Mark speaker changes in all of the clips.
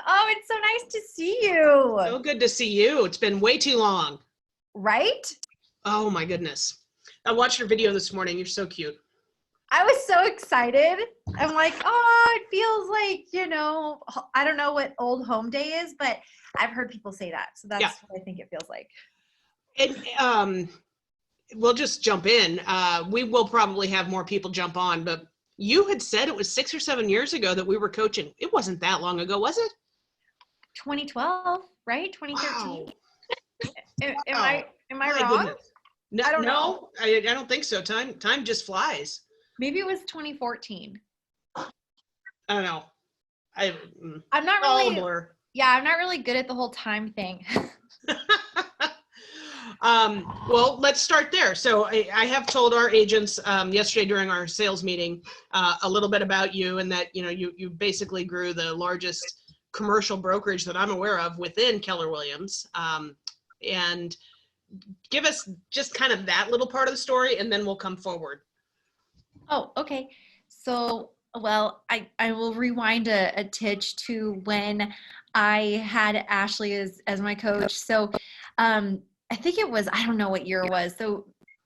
Speaker 1: Oh, it's so nice to see you.
Speaker 2: So good to see you. It's been way too long.
Speaker 1: Right?
Speaker 2: Oh my goodness. I watched your video this morning. You're so cute.
Speaker 1: I was so excited. I'm like, oh, it feels like, I don't know what old home day is, but I've heard people say that. So that's what I think it feels like.
Speaker 2: And we'll just jump in. We will probably have more people jump on, but you had said it was 6 or 7 years ago that we were coaching. It wasn't that long ago, was it?
Speaker 1: 2012, right? 2013.
Speaker 2: Wow.
Speaker 1: Am I wrong?
Speaker 2: Goodness. No,
Speaker 1: I don't know.
Speaker 2: I don't think so. Time just flies.
Speaker 1: Maybe it was 2014.
Speaker 2: I don't know.
Speaker 1: I'm not really.
Speaker 2: Blur.
Speaker 1: Yeah, I'm not really good at the whole time thing.
Speaker 2: Well, let's start there. So I have told our agents yesterday during our sales meeting a little bit about you, and that you basically grew the largest commercial brokerage that I'm aware of within Keller Williams. And give us just kind of that little part of the story, and then we'll come forward.
Speaker 1: Oh, okay. So, well, I will rewind a titch to when I had Ashley as my coach. So, I think it was, I don't know what year it was. So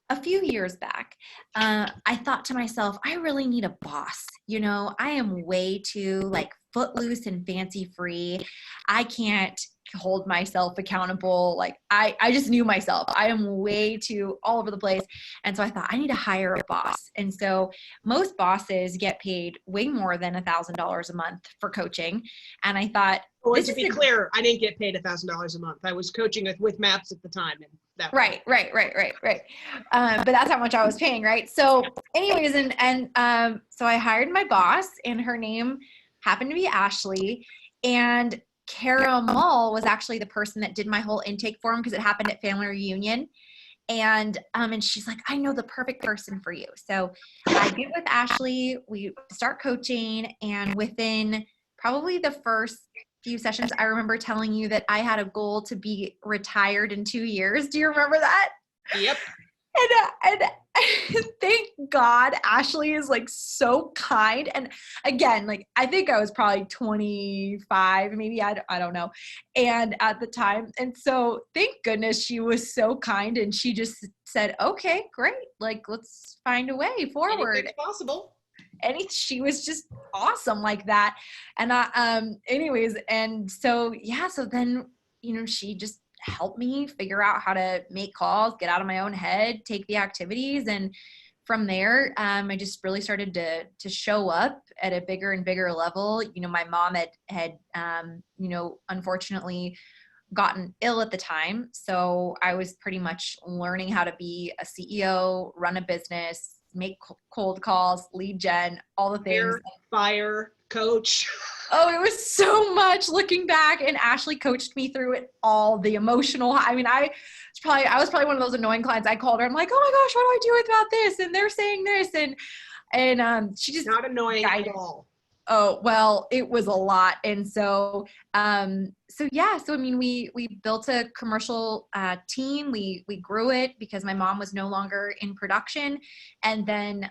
Speaker 1: a few years back, I thought to myself, I really need a boss. I am way too like footloose and fancy free. I can't hold myself accountable. Like I just knew myself. I am way too all over the place. And so I thought I need to hire a boss. And so most bosses get paid way more than $1,000 a month for coaching. And I thought,
Speaker 2: well, to be clear, I didn't get paid $1,000 a month. I was coaching with Maps at the time. And that
Speaker 1: right. But that's how much I was paying. Right. So anyways, so I hired my boss, and her name happened to be Ashley, and Kara Mull was actually the person that did my whole intake form because it happened at family reunion. And she's like, I know the perfect person for you. So I get with Ashley, we start coaching, and within probably the first few sessions, I remember telling you that I had a goal to be retired in 2 years. Do you remember that?
Speaker 2: Yep.
Speaker 1: And thank God Ashley is like so kind. And again, like I think I was probably 25, maybe, I don't know. And at the time, and so thank goodness she was so kind, and she just said, okay, great. Like, let's find a way forward.
Speaker 2: Anything's possible.
Speaker 1: And she was just awesome like that. And anyways, and so, yeah, so then, she just help me figure out how to make calls, get out of my own head, take the activities. And from there, I just really started to show up at a bigger and bigger level. My mom had unfortunately gotten ill at the time. So I was pretty much learning how to be a CEO, run a business, make cold calls, lead gen, all the things.
Speaker 2: Fire, coach.
Speaker 1: Oh, it was so much looking back, and Ashley coached me through it all, the emotional. I mean, I was probably one of those annoying clients. I called her. I'm like, oh my gosh, what do I do about this? And they're saying this, and she just
Speaker 2: not annoying at all.
Speaker 1: Oh, well, it was a lot. And so, yeah, so, I mean, we built a commercial team. We grew it because my mom was no longer in production. And then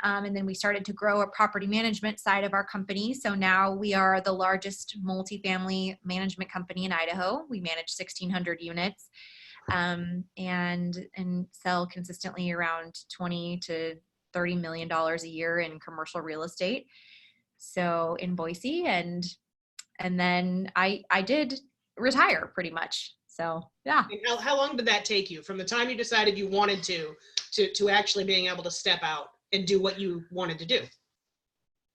Speaker 1: we started to grow a property management side of our company. So now we are the largest multifamily management company in Idaho. We manage 1,600 units, and sell consistently around $20 to $30 million a year in commercial real estate. So in Boise, and then I did retire pretty much. So yeah.
Speaker 2: How long did that take you from the time you decided you wanted to actually being able to step out and do what you wanted to do?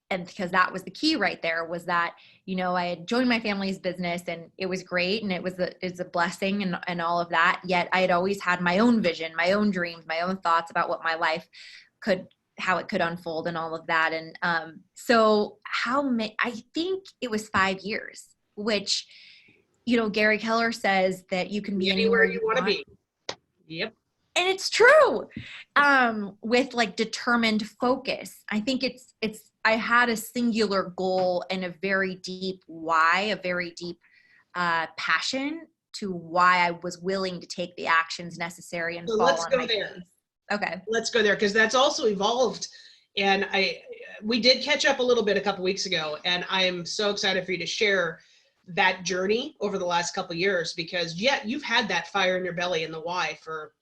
Speaker 1: And because that was the key right there, was that, I had joined my family's business, and it was great, and it's a blessing and all of that. Yet I had always had my own vision, my own dreams, my own thoughts about what my life how it could unfold and all of that. And so I think it was 5 years, which, Gary Keller says that you can be anywhere you want to be.
Speaker 2: Yep.
Speaker 1: And it's true. With like determined focus. I think I had a singular goal and a very deep why, a very deep passion to why I was willing to take the actions necessary and fall on my face. Okay.
Speaker 2: Let's go there, because that's also evolved. And we did catch up a little bit a couple weeks ago, and I am so excited for you to share that journey over the last couple of years? Because you've had that fire in your belly and the why for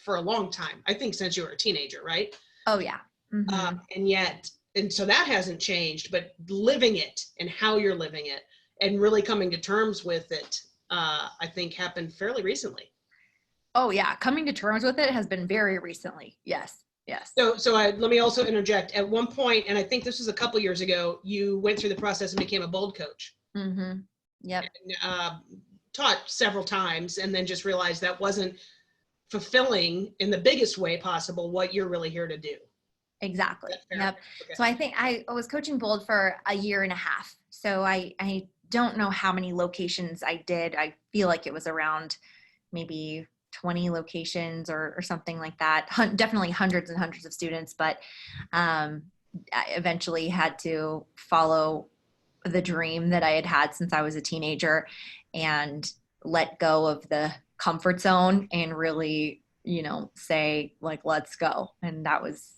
Speaker 2: a long time. I think since you were a teenager, right?
Speaker 1: Oh yeah. Mm-hmm.
Speaker 2: And so that hasn't changed, but living it and how you're living it and really coming to terms with it, I think happened fairly recently.
Speaker 1: Oh yeah. Coming to terms with it has been very recently. Yes. Yes.
Speaker 2: So let me also interject. At one point, and I think this was a couple years ago, you went through the process and became a bold coach.
Speaker 1: Mm-hmm. Yep.
Speaker 2: And, taught several times, and then just realized that wasn't fulfilling in the biggest way possible what you're really here to do.
Speaker 1: Exactly. Yep.
Speaker 2: Okay.
Speaker 1: So I think I was coaching Bold for a year and a half. So I don't know how many locations I did. I feel like it was around maybe 20 locations or something like that. Definitely hundreds and hundreds of students, but I eventually had to follow the dream that I had had since I was a teenager and let go of the comfort zone and really, say like, let's go. And that was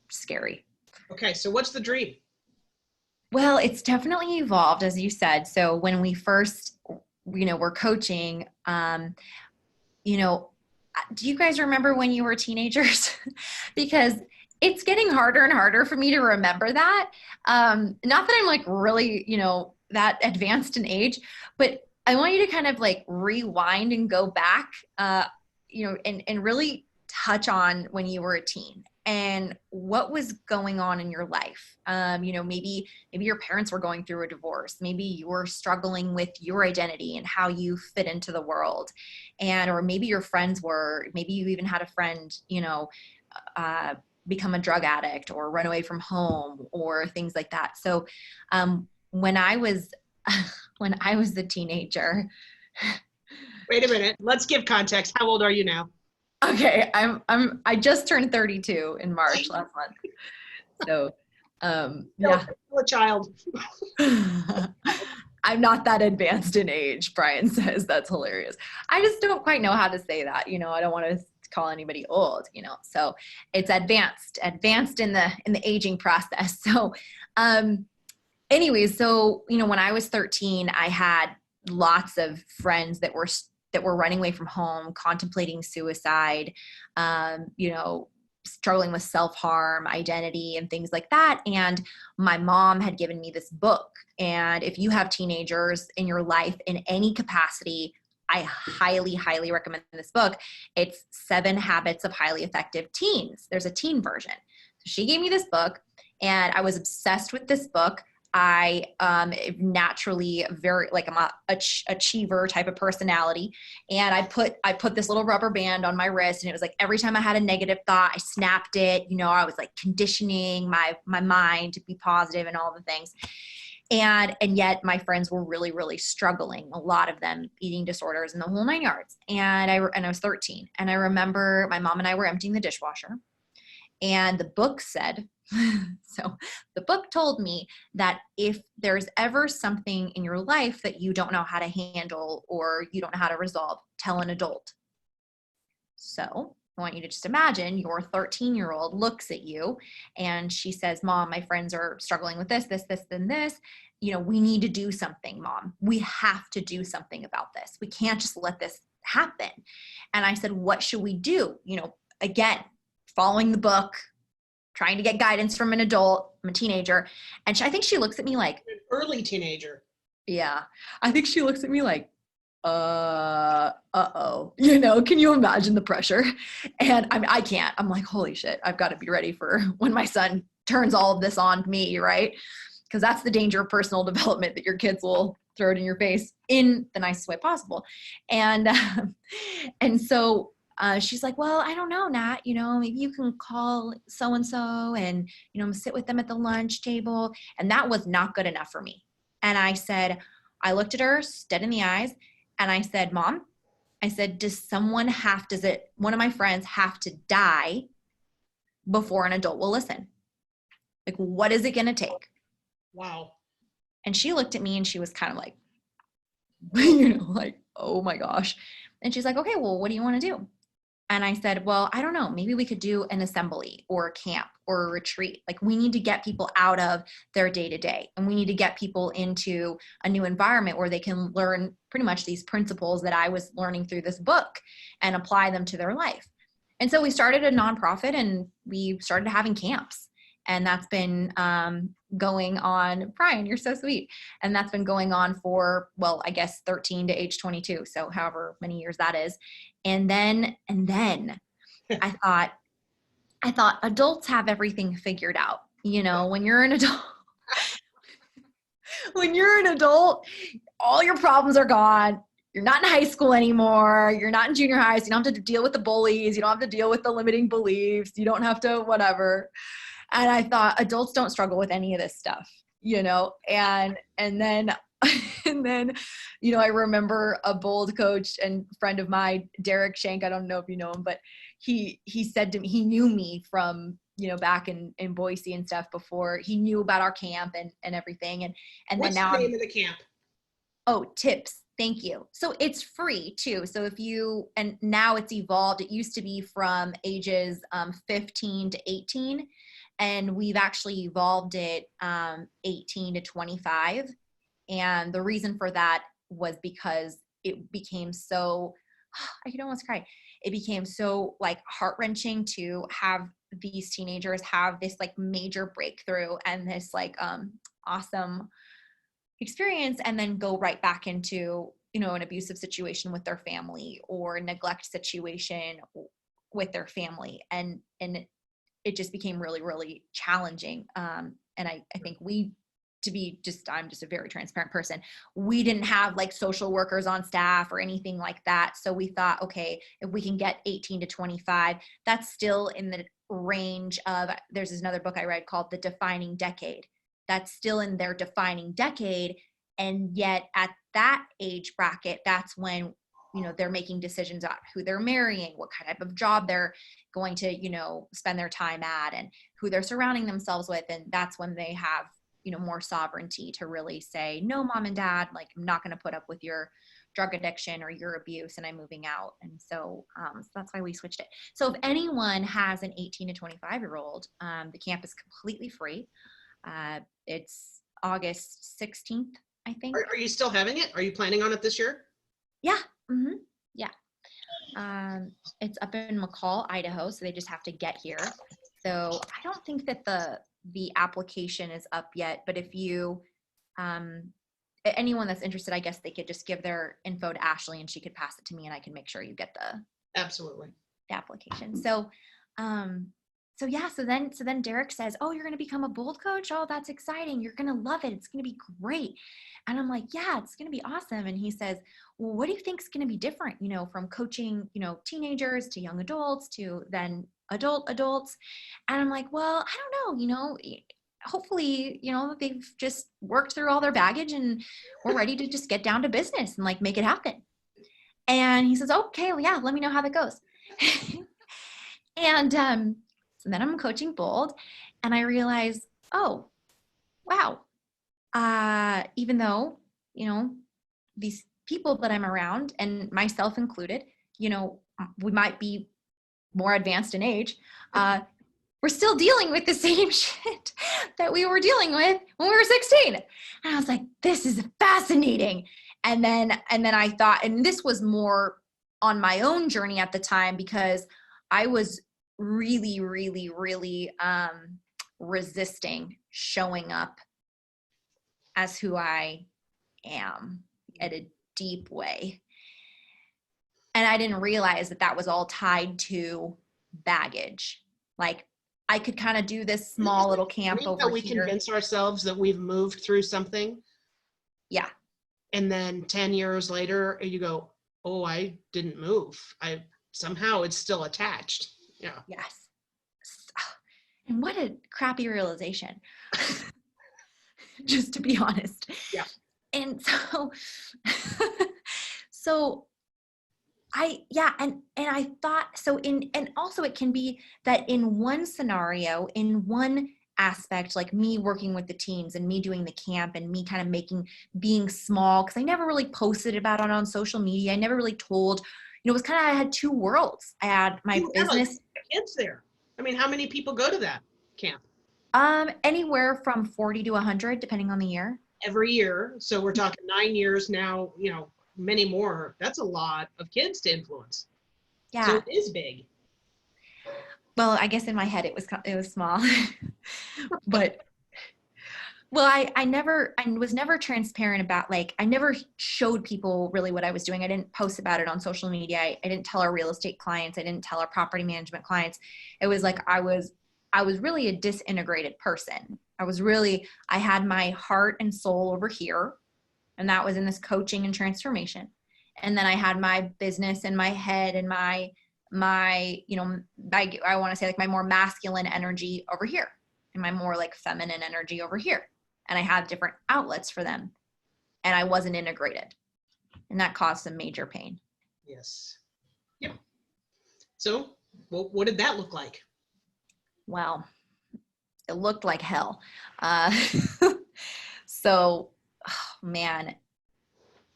Speaker 1: scary.
Speaker 2: Okay, so what's the dream?
Speaker 1: Well, it's definitely evolved, as you said. So when we first, were coaching, do you guys remember when you were teenagers? Because it's getting harder and harder for me to remember that. Not that I'm like really, that advanced in age, but I want you to kind of like rewind and go back, and really touch on when you were a teen and what was going on in your life. Maybe your parents were going through a divorce. Maybe you were struggling with your identity and how you fit into the world. Or maybe your friends were, maybe you even had a friend, become a drug addict or run away from home or things like that. So when I was a teenager.
Speaker 2: Wait a minute. Let's give context. How old are you now?
Speaker 1: Okay, I just turned 32 in March last month. So, yeah.
Speaker 2: Still a child.
Speaker 1: I'm not that advanced in age, Brian says. That's hilarious. I just don't quite know how to say that. I don't want to call anybody old, so it's advanced in the aging process. So, anyways, so, when I was 13, I had lots of friends that were running away from home, contemplating suicide, struggling with self-harm, identity, and things like that. And my mom had given me this book. And if you have teenagers in your life in any capacity, I highly, highly recommend this book. It's 7 Habits of Highly Effective Teens. There's a teen version. So she gave me this book, and I was obsessed with this book. I naturally I'm a achiever type of personality. And I put this little rubber band on my wrist, and it was like every time I had a negative thought, I snapped it. I was like conditioning my mind to be positive and all the things. And yet my friends were really, really struggling. A lot of them eating disorders and the whole 9 yards. And I was 13. And I remember my mom and I were emptying the dishwasher. And the book said, so the book told me that if there's ever something in your life that you don't know how to handle or you don't know how to resolve, tell an adult. So I want you to just imagine your 13-year-old looks at you and she says, Mom, my friends are struggling with this, and this. We need to do something, Mom. We have to do something about this. We can't just let this happen. And I said, what should we do? Again, following the book, trying to get guidance from an adult. I'm a teenager. And I think she looks at me like.
Speaker 2: An early teenager.
Speaker 1: Yeah. I think she looks at me like, uh-oh. Can you imagine the pressure? And I can't. I'm like, holy shit, I've got to be ready for when my son turns all of this on me, right? Because that's the danger of personal development, that your kids will throw it in your face in the nicest way possible. And so she's like, well, I don't know, Nat, maybe you can call so-and-so and, sit with them at the lunch table. And that was not good enough for me. And I looked at her dead in the eyes and I said, Mom, I said, does one of my friends have to die before an adult will listen? Like, what is it going to take?
Speaker 2: Wow.
Speaker 1: And she looked at me and she was kind of like, like, oh my gosh. And she's like, okay, well, what do you want to do? And I said, well, I don't know, maybe we could do an assembly or a camp or a retreat. Like, we need to get people out of their day to day, and we need to get people into a new environment where they can learn pretty much these principles that I was learning through this book and apply them to their life. And so we started a nonprofit and we started having camps. And that's been going on, Brian, you're so sweet. And that's been going on for, well, I guess 13 to age 22. So however many years that is. And then I thought adults have everything figured out. You know, when you're an adult, all your problems are gone. You're not in high school anymore. You're not in junior high. So you don't have to deal with the bullies. You don't have to deal with the limiting beliefs. You don't have to whatever. And I thought adults don't struggle with any of this stuff, you know? And then, you know, I remember a bold coach and friend of mine, Derek Shank, I don't know if you know him, but he said to me, he knew me from, you know, back in Boise and stuff before. He knew about our camp and everything. And
Speaker 2: What's
Speaker 1: then now
Speaker 2: the name of the camp?
Speaker 1: Oh, tips. Thank you. So it's free too. So and now it's evolved. It used to be from ages 15 to 18. And we've actually evolved it 18 to 25. And the reason for that was because it became so, I could almost cry. It became so like heart-wrenching to have these teenagers have this like major breakthrough and this like awesome experience, and then go right back into, you know, an abusive situation with their family or neglect situation with their family. And it just became really, really challenging. And I think I'm just a very transparent person. We didn't have like social workers on staff or anything like that. So we thought, okay, if we can get 18 to 25, that's still in the range of, there's another book I read called The Defining Decade. That's still in their defining decade. And yet at that age bracket, that's when, you know, they're making decisions on who they're marrying, what kind of job they're going to, you know, spend their time at, and who they're surrounding themselves with. And that's when they have, you know, more sovereignty to really say, no, mom and dad, like, I'm not going to put up with your drug addiction or your abuse, and I'm moving out. And so, so that's why we switched it. So if anyone has an 18 to 25-year-old, the camp is completely free. It's August 16th, I think.
Speaker 2: Are you still having it? Are you planning on it this year?
Speaker 1: Yeah. Mm-hmm. Yeah. It's up in McCall, Idaho, so they just have to get here. So I don't think that the application is up yet, but if you, anyone that's interested, I guess they could just give their info to Ashley and she could pass it to me and I can make sure you get
Speaker 2: Absolutely.
Speaker 1: the application. So then Derek says, oh, you're going to become a bold coach. Oh, that's exciting. You're going to love it. It's going to be great. And I'm like, yeah, it's going to be awesome. And he says, well, what do you think is going to be different, you know, from coaching, you know, teenagers to young adults to then adults. And I'm like, well, I don't know, you know, hopefully, you know, they've just worked through all their baggage and we're ready to just get down to business and like make it happen. And he says, okay, well, yeah, let me know how that goes. And so then I'm coaching bold and I realize, oh, wow. Even though, you know, these people that I'm around and myself included, you know, we might be more advanced in age, we're still dealing with the same shit that we were dealing with when we were 16. And I was like, this is fascinating. And then I thought, and this was more on my own journey at the time because I was really, really, really resisting showing up as who I am at a deep way. And I didn't realize that that was all tied to baggage. Like I could kind of do this small little camp over
Speaker 2: how we
Speaker 1: here.
Speaker 2: convince ourselves that we've moved through something.
Speaker 1: Yeah.
Speaker 2: And then 10 years later, you go, oh, I didn't move. Somehow it's still attached. Yeah.
Speaker 1: Yes. And what a crappy realization. Just to be honest.
Speaker 2: Yeah.
Speaker 1: And so I thought so and also it can be that in one scenario, in one aspect, like me working with the teens and me doing the camp and me kind of being small, because I never really posted about it on social media. I never really told, it was kind of, I had two worlds. I had my
Speaker 2: You had
Speaker 1: business.
Speaker 2: kids there. I mean, how many people go to that camp?
Speaker 1: Anywhere from 40 to 100, depending on the year.
Speaker 2: Every year. So we're talking 9 years now, many more. That's a lot of kids to influence. So
Speaker 1: Yeah.
Speaker 2: it is big.
Speaker 1: Well, I guess in my head it was small, but well, I was never transparent about, like, I never showed people really what I was doing. I didn't post about it on social media. I didn't tell our real estate clients. I didn't tell our property management clients. It was like, I was really a disintegrated person. I had my heart and soul over here, and that was in this coaching and transformation. And then I had my business and my head and my, I want to say, like, my more masculine energy over here and my more like feminine energy over here. And I had different outlets for them, and I wasn't integrated, and that caused some major pain.
Speaker 2: Yes. Yep. So what did that look like?
Speaker 1: Well, it looked like hell. So, oh, man,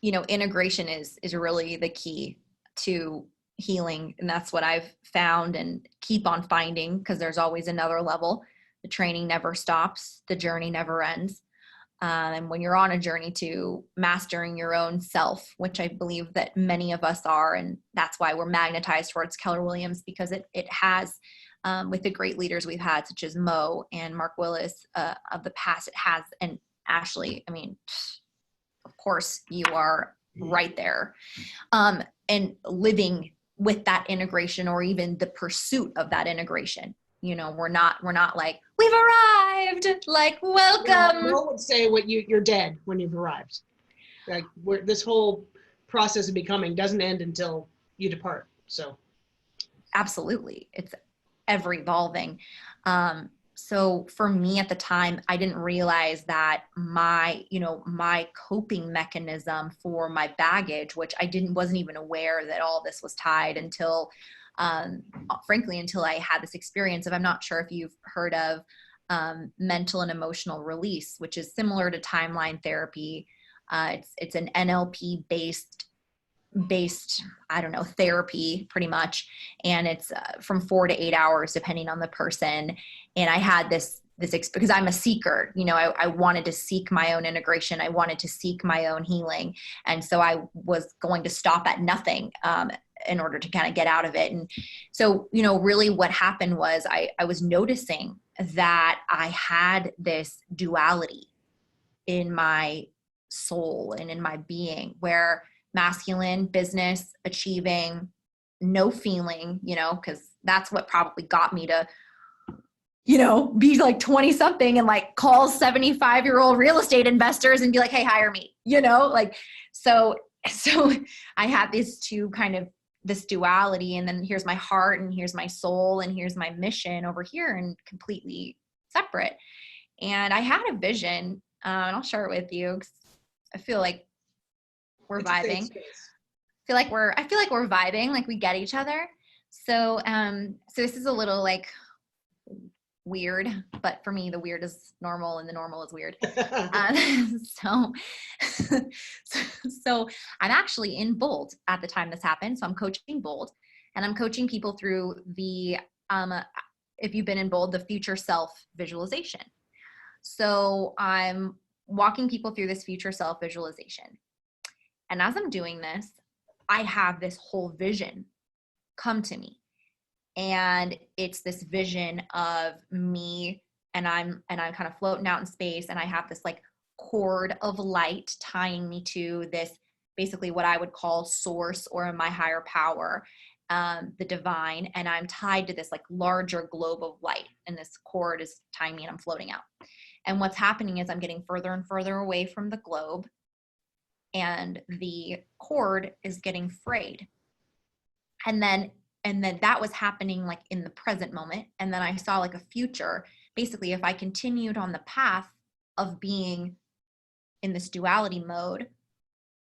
Speaker 1: integration is really the key to healing. And that's what I've found and keep on finding, because there's always another level. The training never stops. The journey never ends. And when you're on a journey to mastering your own self, which I believe that many of us are, and that's why we're magnetized towards Keller Williams, because it has, with the great leaders we've had, such as Mo and Mark Willis of the past, it has, and Ashley, I mean, of course you are right there, and living with that integration, or even the pursuit of that integration. We're not like, we've arrived, like, welcome.
Speaker 2: No one would say you're dead when you've arrived. Like, this whole process of becoming doesn't end until you depart. So
Speaker 1: absolutely, it's ever evolving. So for me at the time, I didn't realize that my coping mechanism for my baggage, which wasn't even aware that all this was tied until, frankly, until I had this experience of, I'm not sure if you've heard of mental and emotional release, which is similar to timeline therapy. It's an NLP based, I don't know, therapy pretty much. And it's from 4 to 8 hours, depending on the person. And I had this because I'm a seeker, I wanted to seek my own integration. I wanted to seek my own healing. And so I was going to stop at nothing, in order to kind of get out of it. And so, really what happened was I was noticing that I had this duality in my soul and in my being, where masculine, business, achieving, no feeling, because that's what probably got me to, be like 20 something and like call 75-year-old real estate investors and be like, hey, hire me, so I had these two kind of, this duality, and then here's my heart and here's my soul and here's my mission over here, and completely separate. And I had a vision, and I'll share it with you, 'cause I feel like we're vibing. I feel like we're vibing, like we get each other. So this is a little like weird, but for me, the weird is normal and the normal is weird. So I'm actually in Bold at the time this happened. So I'm coaching Bold, and I'm coaching people through the, if you've been in Bold, the future self visualization. So I'm walking people through this future self visualization. And as I'm doing this, I have this whole vision come to me. And it's this vision of me, and I'm kind of floating out in space, and I have this like cord of light tying me to this, basically what I would call source, or my higher power, the divine. And I'm tied to this like larger globe of light, and this cord is tying me, and I'm floating out. And what's happening is I'm getting further and further away from the globe, and the cord is getting frayed. And then that was happening like in the present moment. And then I saw like a future, basically, if I continued on the path of being in this duality mode,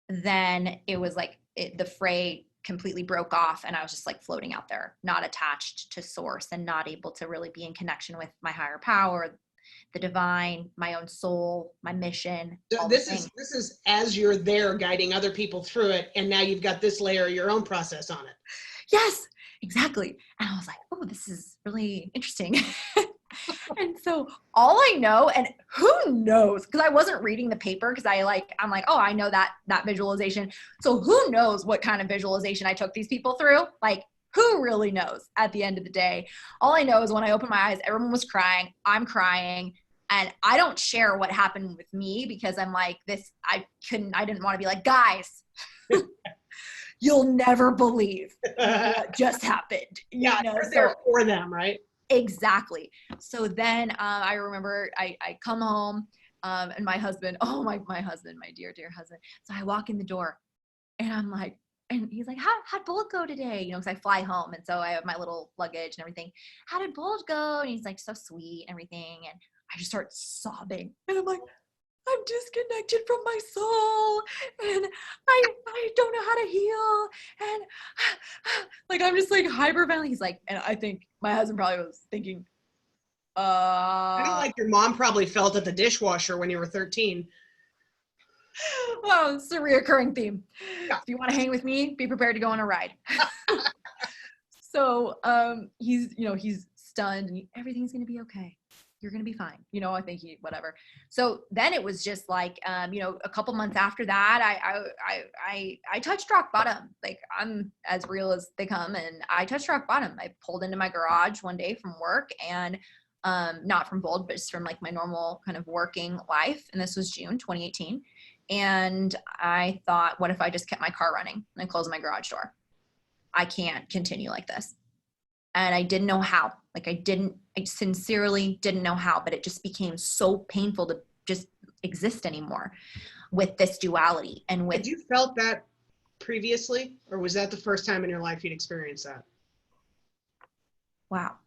Speaker 1: then it was like the fray completely broke off, and I was just like floating out there, not attached to source, and not able to really be in connection with my higher power, the divine, my own soul, my mission,
Speaker 2: So
Speaker 1: all the
Speaker 2: this
Speaker 1: things.
Speaker 2: is as you're there guiding other people through it, and now you've got this layer of your own process on it.
Speaker 1: Yes, exactly. And I was like, oh, this is really interesting. And so all I know, and who knows, because I wasn't reading the paper, because I'm like, oh, I know that visualization. So who knows what kind of visualization I took these people through? Like, who really knows at the end of the day? All I know is when I opened my eyes, everyone was crying. I'm crying. And I don't share what happened with me because I'm like, I didn't want to be like, guys, you'll never believe what just happened.
Speaker 2: Yeah, you're there for them, right?
Speaker 1: Exactly. So then I remember I come home and my husband, oh my husband, my dear husband. So I walk in the door and I'm like, and he's like, how'd Bullet go today? You know, because I fly home and so I have my little luggage and everything. How did Bullet go? And he's like, so sweet and everything. And I just start sobbing and I'm like, I'm disconnected from my soul and I don't know how to heal. And like, I'm just like hyperventilating. He's like, and I think my husband probably was thinking,
Speaker 2: Kind of like your mom probably felt at the dishwasher when you were 13.
Speaker 1: well, it's a reoccurring theme.
Speaker 2: Yeah.
Speaker 1: If you want to hang with me, be prepared to go on a ride. So he's stunned and everything's going to be okay. You're going to be fine. You know, I think whatever. So then it was just like, a couple months after that, I touched rock bottom. Like I'm as real as they come. And I touched rock bottom. I pulled into my garage one day from work and, not from Bold, but just from like my normal kind of working life. And this was June, 2018. And I thought, what if I just kept my car running and I closed my garage door? I can't continue like this. And I didn't know how. Like I sincerely didn't know how, but it just became so painful to just exist anymore with this duality. And with—
Speaker 2: Had you felt that previously, or was that the first time in your life you'd experienced that?
Speaker 1: Wow.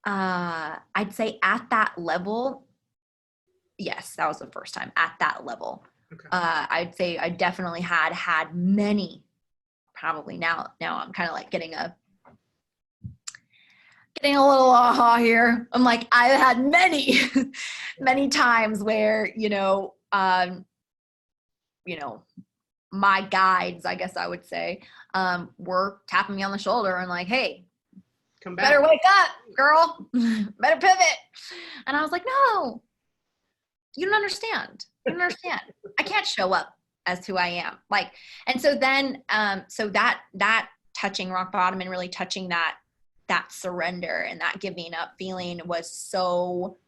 Speaker 1: I'd say at that level, yes, that was the first time at that level.
Speaker 2: Okay.
Speaker 1: I'd say I definitely had many, probably now I'm kind of like getting a little aha here. I'm like, I've had many, many times where, my guides, I guess I would say, were tapping me on the shoulder and like, hey,
Speaker 2: Come back.
Speaker 1: better wake up, girl. Better pivot. And I was like, no, you don't understand. You don't understand. I can't show up as who I am. Like, and so then, so that touching rock bottom and really touching that surrender and that giving up feeling was so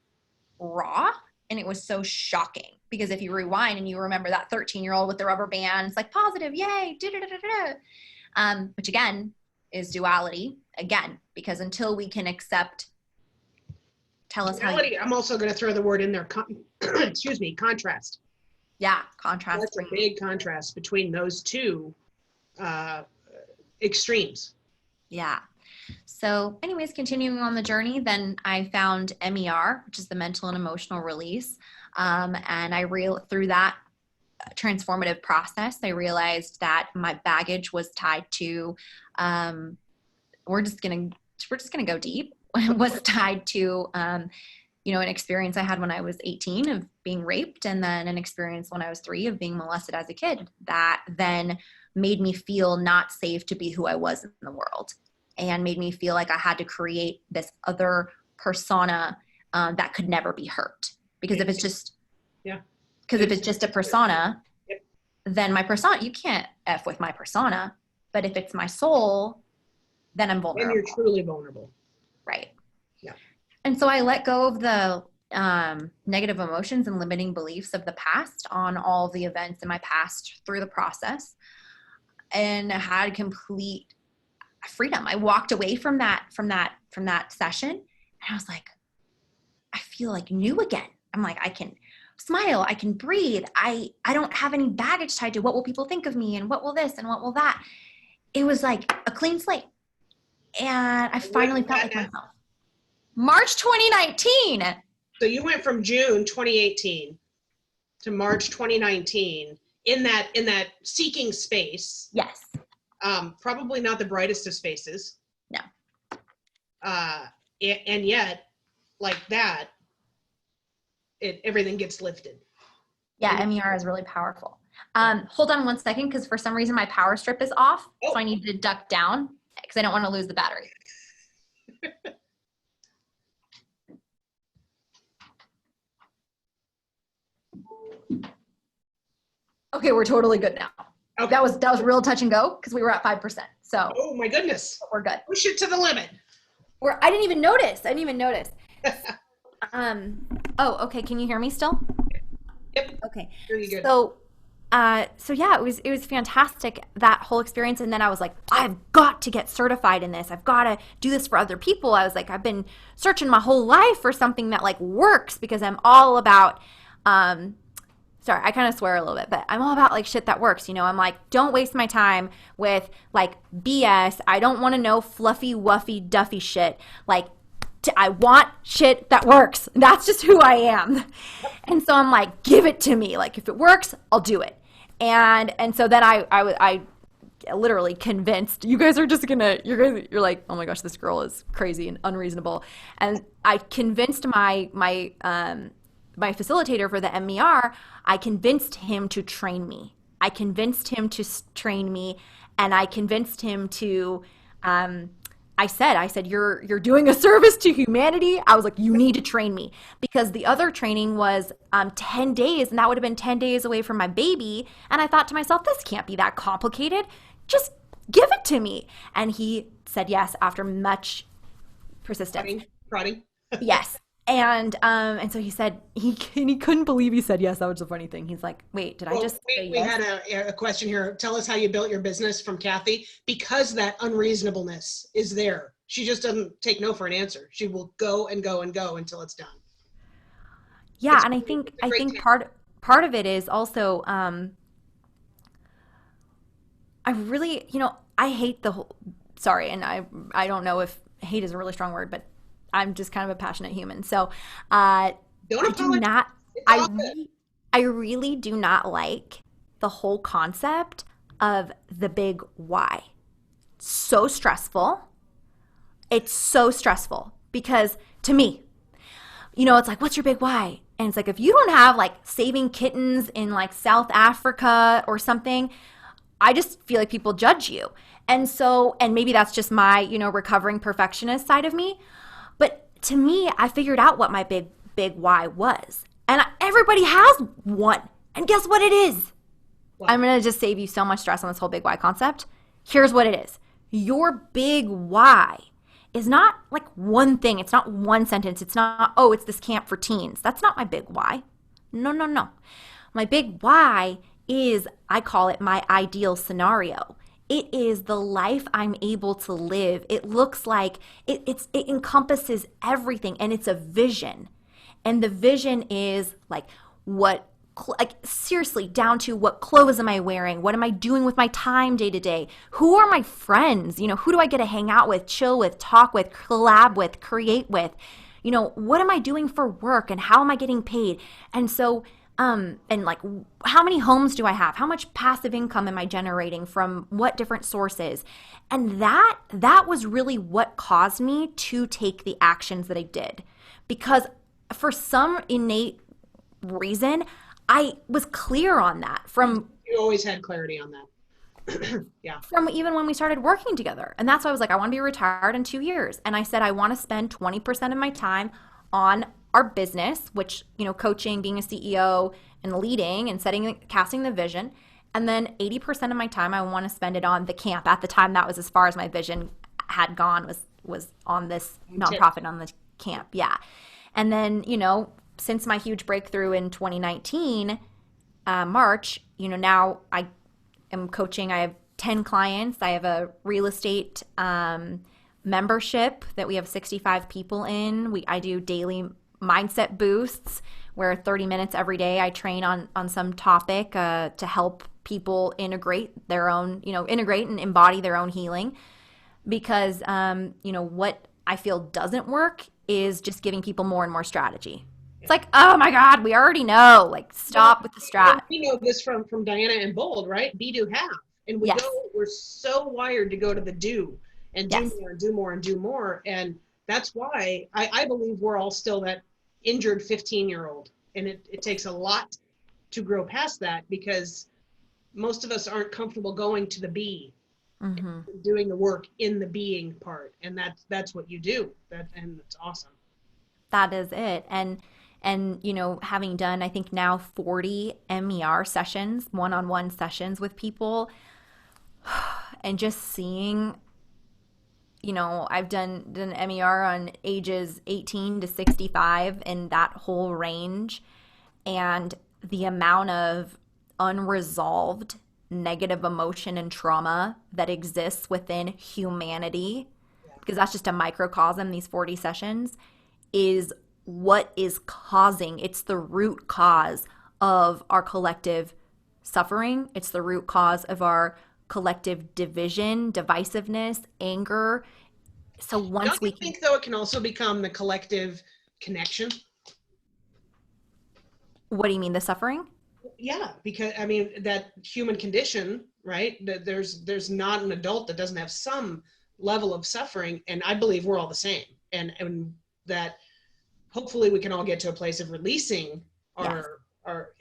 Speaker 1: raw and it was so shocking because if you rewind and you remember that 13-year-old with the rubber band, it's like positive, yay, which again is duality again, because until we can accept, tell us
Speaker 2: duality, I'm also going to throw the word in there, contrast.
Speaker 1: Yeah, contrast.
Speaker 2: That's a big contrast between those two extremes.
Speaker 1: Yeah. So anyways, continuing on the journey, then I found MER, which is the mental and emotional release. And through that transformative process, I realized that my baggage was tied to, we're just going to go deep, was tied to, an experience I had when I was 18 of being raped, and then an experience when I was 3 of being molested as a kid that then made me feel not safe to be who I was in the world. And made me feel like I had to create this other persona that could never be hurt. Because if it's just, if it's just a persona, then my persona, you can't F with my persona. But if it's my soul, then I'm vulnerable.
Speaker 2: And you're truly vulnerable.
Speaker 1: Right.
Speaker 2: Yeah.
Speaker 1: And so I let go of the negative emotions and limiting beliefs of the past on all of the events in my past through the process, and had complete freedom. I walked away from that session and I was like, I feel like new again. I'm like, I can smile, I can breathe. I don't have any baggage tied to what will people think of me and what will this and what will that. It was like a clean slate. And I finally felt like myself. March 2019.
Speaker 2: So you went from June 2018 to March 2019 in that seeking space.
Speaker 1: Yes.
Speaker 2: Probably not the brightest of spaces.
Speaker 1: No.
Speaker 2: And yet, like that, everything gets lifted.
Speaker 1: Yeah, MER is really powerful. Hold on 1 second, because for some reason my power strip is off, so I need to duck down because I don't want to lose the battery. Okay, we're totally good now. Okay. That was real touch and go because we were at 5%. So.
Speaker 2: Oh my goodness.
Speaker 1: We're good.
Speaker 2: Push it to the limit.
Speaker 1: I didn't even notice. Oh, okay. Can you hear me still?
Speaker 2: Yep.
Speaker 1: Okay.
Speaker 2: Very good.
Speaker 1: So yeah, it was fantastic, that whole experience. And then I was like, I've got to get certified in this. I've got to do this for other people. I was like, I've been searching my whole life for something that like works, because I'm all about, sorry, I kind of swear a little bit, but I'm all about like shit that works. I'm like, don't waste my time with like BS. I don't want to know fluffy, wuffy, duffy shit. Like, I want shit that works. That's just who I am. And so I'm like, give it to me. Like, if it works, I'll do it. And so then I literally convinced, you guys are just gonna, you're like, oh my gosh, this girl is crazy and unreasonable. And I convinced my facilitator for the MER, I convinced him to train me. I convinced him to train me, and I convinced him to, I said, you're doing a service to humanity. I was like, you need to train me, because the other training was 10 days, and that would have been 10 days away from my baby. And I thought to myself, this can't be that complicated. Just give it to me. And he said yes after much persistence.
Speaker 2: Prodding.
Speaker 1: Yes. And so he said he couldn't believe he said yes. That was the funny thing. He's like, wait, did I just say
Speaker 2: we
Speaker 1: yes?
Speaker 2: had a question here. Tell us how you built your business, from Kathy, because that unreasonableness is there. She just doesn't take no for an answer. She will go and go and go until it's done.
Speaker 1: Yeah, and I think part of it is also I really, I hate the whole, sorry, and I don't know if hate is a really strong word, but I'm just kind of a passionate human. So I really do not like the whole concept of the big why. So stressful. It's so stressful because to me, it's like, what's your big why? And it's like, if you don't have like saving kittens in like South Africa or something, I just feel like people judge you. And maybe that's just my, recovering perfectionist side of me. But to me, I figured out what my big why was. And everybody has one. And guess what it is? Wow. I'm going to just save you so much stress on this whole big why concept. Here's what it is. Your big why is not like one thing. It's not one sentence. It's not, oh, it's this camp for teens. That's not my big why. No. My big why is, I call it my ideal scenario. It is the life I'm able to live. It looks like it encompasses everything, and it's a vision. And the vision is like seriously down to what clothes am I wearing? What am I doing with my time day to day? Who are my friends? Who do I get to hang out with, chill with, talk with, collab with, create with? What am I doing for work, and how am I getting paid? And so and like, how many homes do I have? How much passive income am I generating from what different sources? And that was really what caused me to take the actions that I did. Because for some innate reason, I was clear on that
Speaker 2: You always had clarity on that. Yeah.
Speaker 1: From even when we started working together. And that's why I was like, I want to be retired in 2 years. And I said, I want to spend 20% of my time on our business, which, coaching, being a CEO and leading and casting the vision. And then 80% of my time, I want to spend it on the camp. At the time, that was as far as my vision had gone, was on this nonprofit, on the camp. Yeah. And then, since my huge breakthrough in 2019, March, now I am coaching. I have 10 clients. I have a real estate membership that we have 65 people in. I do daily mindset boosts where 30 minutes every day I train on some topic to help people integrate their own, integrate and embody their own healing. Because, what I feel doesn't work is just giving people more and more strategy. It's like, oh my God, we already know. Like, stop with the strat.
Speaker 2: We know this from Diana and Bold, right? Be, do, have. And we're so wired to go to the do and do more and do more and do more. And that's why I believe we're all still that injured 15-year-old. And it takes a lot to grow past that, because most of us aren't comfortable going to the be,
Speaker 1: Mm-hmm.
Speaker 2: doing the work in the being part. And that's what you do. And it's awesome.
Speaker 1: That is it. And you know, having done I think now 40 MER sessions, one-on-one sessions with people, and just seeing, you know, I've done MER on ages 18 to 65 in that whole range, and the amount of unresolved negative emotion and trauma that exists within humanity, because that's just a microcosm, these 40 sessions, is what is causing, it's the root cause of our collective suffering. It's the root cause of our collective division, divisiveness, anger. So once
Speaker 2: Don't you
Speaker 1: we can,
Speaker 2: think, though, it can also become the collective connection?
Speaker 1: what do you mean, the suffering?
Speaker 2: Yeah, because I mean, that human condition, right? That there's not an adult that doesn't have some level of suffering, and I believe we're all the same. And that hopefully we can all get to a place of releasing
Speaker 1: Yes.
Speaker 2: our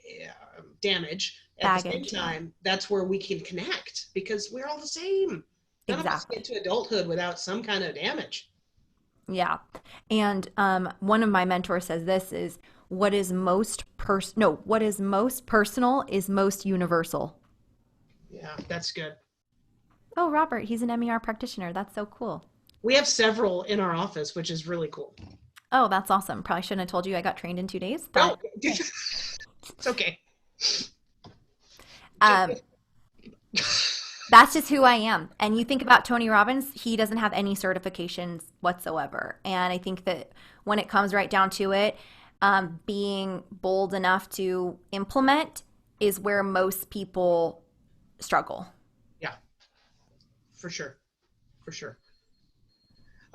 Speaker 2: damage. At the same
Speaker 1: Baggage. Yeah.
Speaker 2: time, that's where we can connect, because we're all the same. None of us get
Speaker 1: Exactly.
Speaker 2: to adulthood without some kind of damage.
Speaker 1: Yeah. And one of my mentors says this is what is most what is most personal is most universal.
Speaker 2: Yeah, that's good.
Speaker 1: Oh, Robert, he's an MER practitioner. That's so cool.
Speaker 2: We have several in our office, which is really cool.
Speaker 1: Oh, that's awesome. Probably shouldn't have told you I got trained in 2 days,
Speaker 2: No,
Speaker 1: but hey.
Speaker 2: it's okay.
Speaker 1: Um, that's just who I am. And you think about Tony Robbins, he doesn't have any certifications whatsoever. And I think that when it comes right down to it, being bold enough to implement is where most people struggle.
Speaker 2: Yeah, for sure. For sure.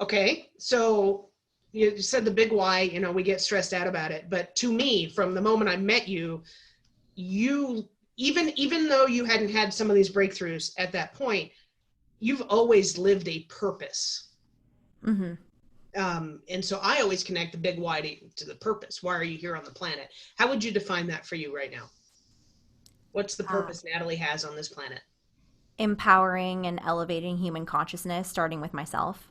Speaker 2: Okay, so you said the big why, we get stressed out about it. But to me, from the moment I met you, you even though you hadn't had some of these breakthroughs at that point, you've always lived a purpose.
Speaker 1: Hmm.
Speaker 2: And so I always connect the big why to the purpose. Why are you here on the planet? How would you define that for you right now? What's the purpose Natalie has on this planet?
Speaker 1: Empowering and elevating human consciousness, starting with myself.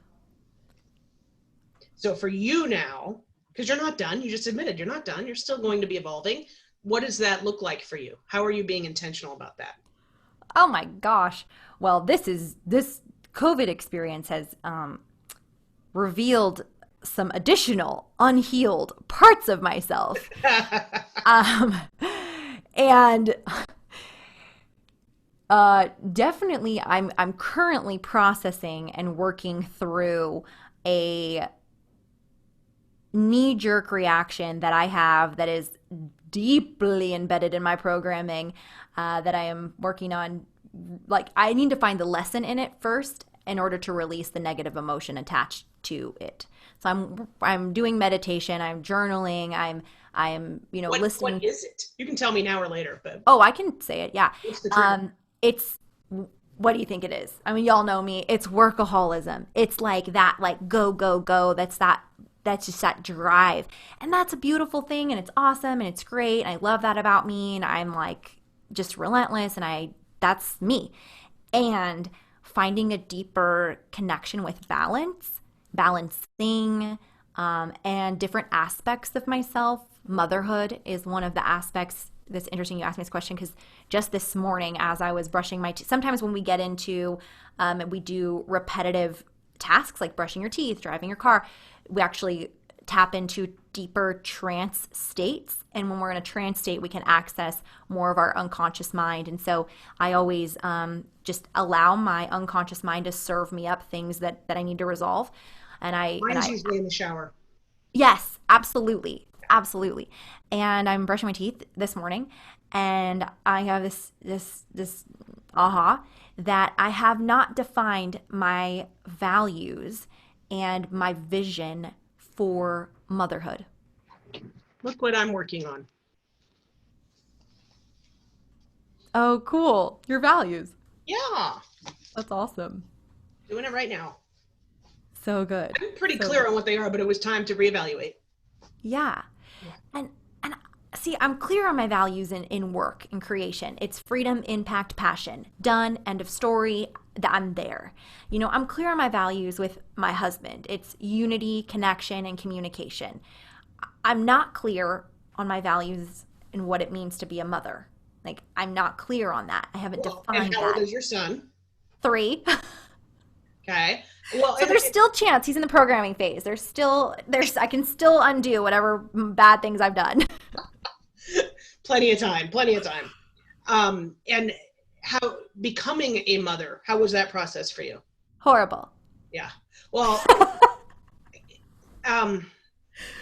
Speaker 2: So for you now, because you're not done, you just admitted you're not done, you're still going to be evolving. What does that look like for you? How are you being intentional about that?
Speaker 1: Oh my gosh. Well, this COVID experience has revealed some additional unhealed parts of myself. Um, and definitely I'm currently processing and working through a knee-jerk reaction that I have that is deeply embedded in my programming, that I am working on. Like, I need to find the lesson in it first in order to release the negative emotion attached to it. So I'm doing meditation, I'm journaling, I'm listening.
Speaker 2: What is it? You can tell me now or later, but
Speaker 1: Oh, I can say it. Yeah.
Speaker 2: what's the trigger?
Speaker 1: It's what do you think it is? I mean, y'all know me. It's workaholism. It's like that, like go, go, go. That's just that drive. And that's a beautiful thing, and it's awesome and it's great. And I love that about me. And I'm like just relentless, and that's me. And finding a deeper connection with balancing, and different aspects of myself. Motherhood is one of the aspects that's interesting you asked me this question, because just this morning as I was brushing my teeth, sometimes when we get into we do repetitive tasks like brushing your teeth, driving your car, we actually tap into deeper trance states. And when we're in a trance state, we can access more of our unconscious mind. And so I always just allow my unconscious mind to serve me up things that I need to resolve.
Speaker 2: Mine's usually in the shower.
Speaker 1: Yes, absolutely. Absolutely. And I'm brushing my teeth this morning, and I have this aha that I have not defined my values and my vision for motherhood.
Speaker 2: Look what I'm working on.
Speaker 1: Oh, cool. Your values.
Speaker 2: Yeah,
Speaker 1: That's awesome.
Speaker 2: doing it right now.
Speaker 1: So good.
Speaker 2: I'm pretty
Speaker 1: So
Speaker 2: clear
Speaker 1: good.
Speaker 2: on what they are, but it was time to reevaluate.
Speaker 1: Yeah.
Speaker 2: Yeah.
Speaker 1: And
Speaker 3: See, I'm clear on my values in work and creation. It's freedom, impact, passion. Done, end of story. I'm there. I'm clear on my values with my husband. It's unity, connection, and communication. I'm not clear on my values and what it means to be a mother. Like, I'm not clear on that. I haven't
Speaker 2: Well, and
Speaker 3: defined
Speaker 2: how old
Speaker 3: that.
Speaker 2: is your son?
Speaker 3: 3.
Speaker 2: Okay. Well,
Speaker 3: So there's still chance. He's in the programming phase. I can still undo whatever bad things I've done.
Speaker 2: plenty of time, plenty of time. And how becoming a mother, how was that process for you?
Speaker 3: Horrible.
Speaker 2: Yeah. Well, um,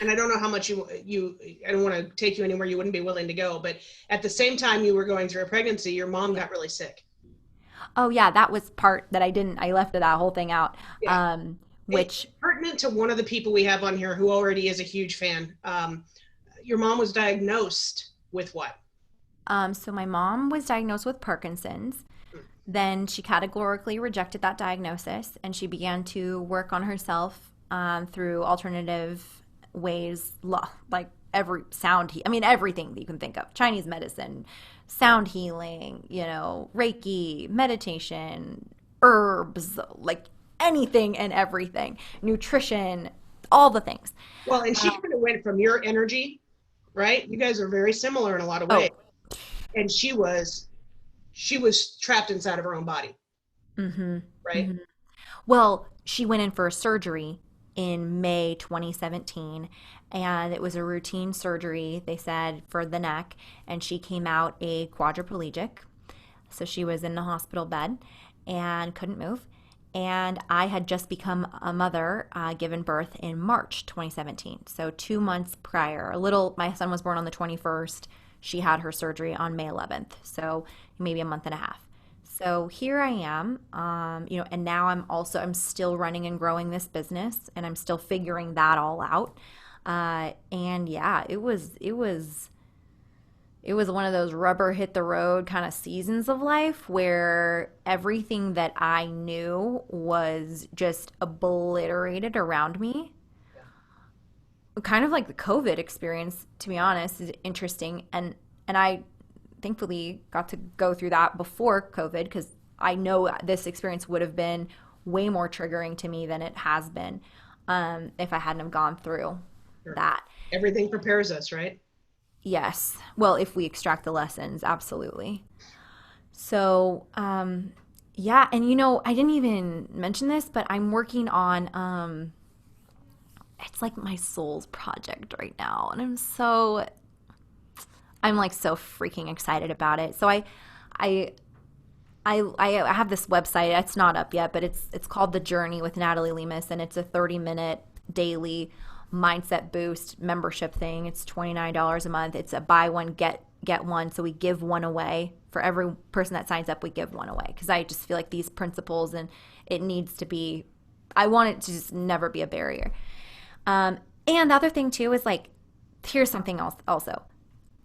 Speaker 2: and I don't know how much I don't want to take you anywhere you wouldn't be willing to go, but at the same time you were going through a pregnancy, your mom got really sick.
Speaker 3: Oh yeah, that was part that I left that whole thing out.
Speaker 2: Yeah.
Speaker 3: Which
Speaker 2: It's pertinent to one of the people we have on here who already is a huge fan. Your mom was diagnosed with what?
Speaker 3: so my mom was diagnosed with Parkinson's. Then she categorically rejected that diagnosis and she began to work on herself through alternative ways, like everything that you can think of: Chinese medicine, sound healing, Reiki, meditation, herbs, like anything and everything, nutrition, all the things.
Speaker 2: Well, and she kind of went from your energy, right? You guys are very similar in a lot of ways.
Speaker 3: Oh,
Speaker 2: And she was trapped inside of her own body,
Speaker 3: mm-hmm,
Speaker 2: right?
Speaker 3: mm-hmm. Well, she went in for a surgery in May 2017, and it was a routine surgery, they said, for the neck, and she came out a quadriplegic. So she was in the hospital bed and couldn't move. And I had just become a mother, given birth in March 2017. So 2 months prior, my son was born on the 21st. She had her surgery on May 11th. So maybe a month and a half. So here I am, and now I'm still running and growing this business, and I'm still figuring that all out. And yeah, it was one of those rubber hit the road kind of seasons of life where everything that I knew was just obliterated around me. Kind of like the COVID experience, to be honest, is interesting. And I thankfully got to go through that before COVID because I know this experience would have been way more triggering to me than it has been if I hadn't have gone through
Speaker 2: Sure.
Speaker 3: that.
Speaker 2: Everything prepares us, right?
Speaker 3: Yes. Well, if we extract the lessons, absolutely. So, yeah, and I didn't even mention this, but I'm working on it's like my soul's project right now, and I'm like so freaking excited about it. So I I have this website. It's not up yet, but it's called The Journey with Natalie Lemas, and it's a 30-minute daily mindset boost membership thing. It's $29 a month. It's a buy one get one, so we give one away. For every person that signs up, we give one away because I just feel like these principles, and it needs to be, I want it to just never be a barrier. And the other thing too is like, here's something else also.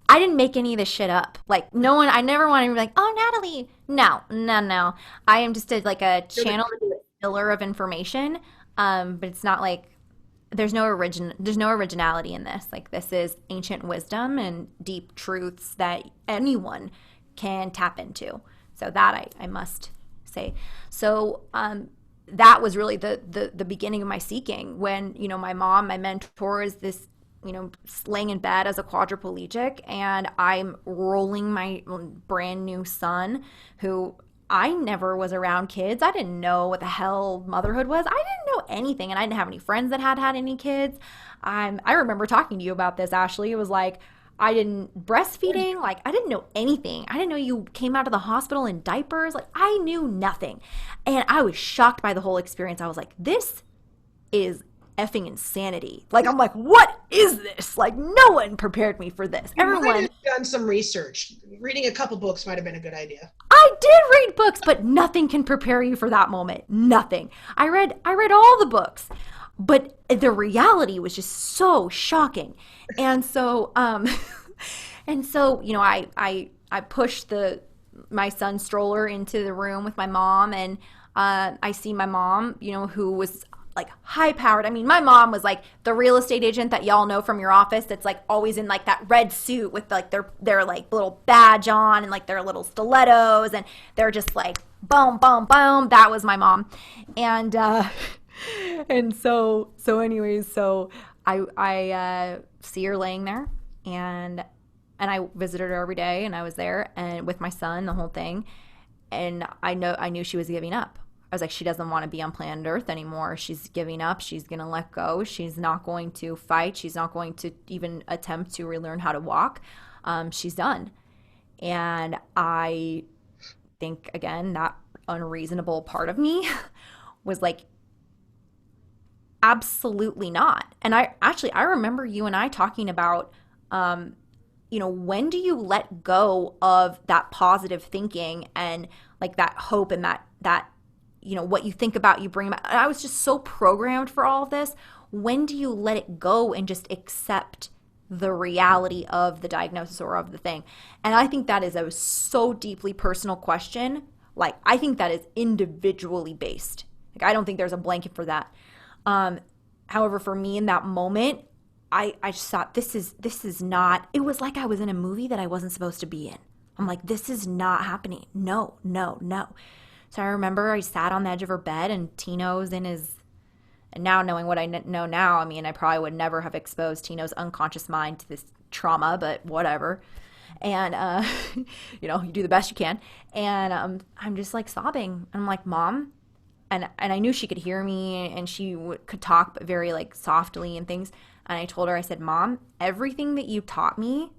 Speaker 3: I didn't make any of this shit up. Like I never want to be like, oh, Natalie. No. I am just a channel filler of information. But it's not like there's no originality in this. Like, this is ancient wisdom and deep truths that anyone can tap into. So that I must say. So that was really the beginning of my seeking when, my mom, my mentor, is this, laying in bed as a quadriplegic, and I'm rolling my brand new son who I never was around kids. I didn't know what the hell motherhood was. I didn't know anything, and I didn't have any friends that had any kids. I remember talking to you about this, Ashley. It was like, I didn't breastfeeding. Like, I didn't know anything. I didn't know you came out of the hospital in diapers. Like, I knew nothing. And I was shocked by the whole experience. I was like, this is effing insanity. Like, I'm like, what is this? Like, no one prepared me for this.
Speaker 2: You might have done some research. Reading a couple books might have been a good idea.
Speaker 3: I did read books, but nothing can prepare you for that moment. Nothing. I read all the books, but the reality was just so shocking. And so, I pushed my son's stroller into the room with my mom, and I see my mom, who was like high powered. I mean, my mom was like the real estate agent that y'all know from your office that's like always in like that red suit with like their like little badge on and like their little stilettos, and they're just like boom boom boom. That was my mom. And and so anyways, so I see her laying there, and I visited her every day, and I was there and with my son, the whole thing. And I knew she was giving up. I was like, she doesn't want to be on planet Earth anymore. She's giving up. She's going to let go. She's not going to fight. She's not going to even attempt to relearn how to walk. She's done. And I think, again, that unreasonable part of me was like, absolutely not. And I remember you and I talking about, when do you let go of that positive thinking and like that hope and that what you think about, you bring about. I was just so programmed for all of this. When do you let it go and just accept the reality of the diagnosis or of the thing? And I think that is a so deeply personal question. Like, I think that is individually based. Like, I don't think there's a blanket for that. However, for me in that moment, I just thought this is not, it was like I was in a movie that I wasn't supposed to be in. I'm like, this is not happening. No, no, no. So I remember I sat on the edge of her bed, and Tino's in his, and now knowing what I know now, I mean, I probably would never have exposed Tino's unconscious mind to this trauma, but whatever. And, you do the best you can. And I'm just like sobbing. And I'm like, Mom. And I knew she could hear me, and she could talk, but very like softly and things. And I told her, I said, Mom, everything that you taught me,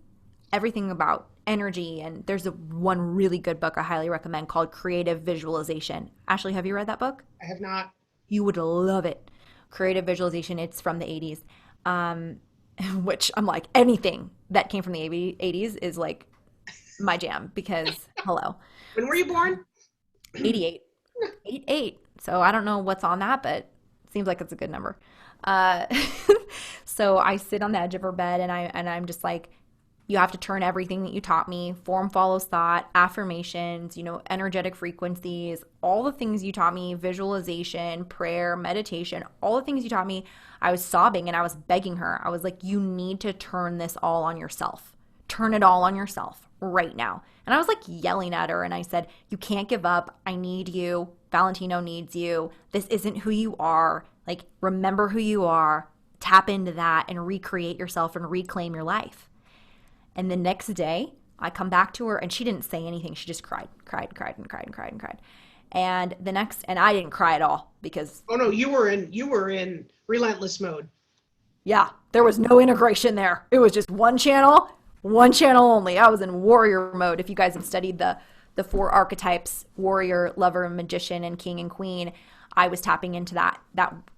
Speaker 3: everything about energy, and there's one really good book I highly recommend called Creative Visualization. Ashley, have you read that book?
Speaker 2: I have not.
Speaker 3: You would love it. Creative Visualization. It's from the 80s, which I'm like, anything that came from the 80s is like my jam, because hello.
Speaker 2: When were you born?
Speaker 3: 88. 88. So I don't know what's on that, but it seems like it's a good number. So I sit on the edge of her bed, and I'm just like, you have to turn everything that you taught me, form follows thought, affirmations, energetic frequencies, all the things you taught me, visualization, prayer, meditation, all the things you taught me. I was sobbing and I was begging her. I was like, you need to turn this all on yourself. Turn it all on yourself right now. And I was like yelling at her, and I said, you can't give up. I need you. Valentino needs you. This isn't who you are. Like, remember who you are. Tap into that and recreate yourself and reclaim your life. And the next day, I come back to her, and she didn't say anything. She just cried. And I didn't cry at all, because
Speaker 2: Oh no, you were in relentless mode.
Speaker 3: yeah, there was no integration there. It was just one channel only. I was in warrior mode. If you guys have studied the four archetypes, warrior, lover, magician, and king and queen, I was tapping into that